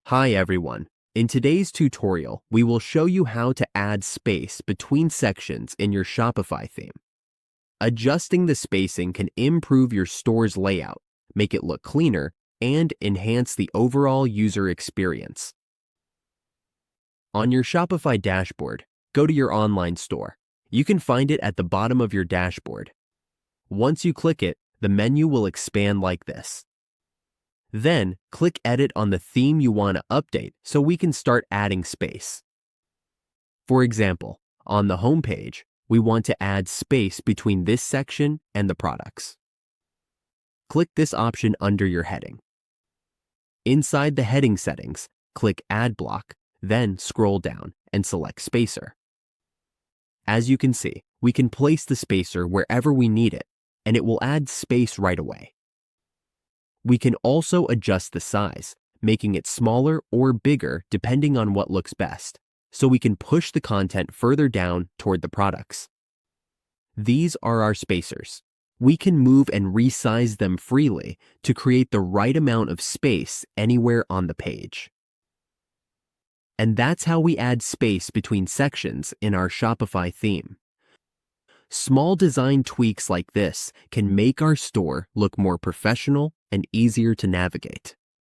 Hi everyone. In today's tutorial, we will show you how to add space between sections in your Shopify theme. Adjusting the spacing can improve your store's layout, make it look cleaner, and enhance the overall user experience. On your Shopify dashboard, go to your online store. You can find it at the bottom of your dashboard. Once you click it, the menu will expand like this. Then, click Edit on the theme you want to update so we can start adding space. For example, on the home page, we want to add space between this section and the products. Click this option under your heading. Inside the heading settings, click Add Block, then scroll down and select Spacer. As you can see, we can place the spacer wherever we need it, and it will add space right away. We can also adjust the size, making it smaller or bigger depending on what looks best, so we can push the content further down toward the products. These are our spacers. We can move and resize them freely to create the right amount of space anywhere on the page. And that's how we add space between sections in our Shopify theme. Small design tweaks like this can make our store look more professional and easier to navigate.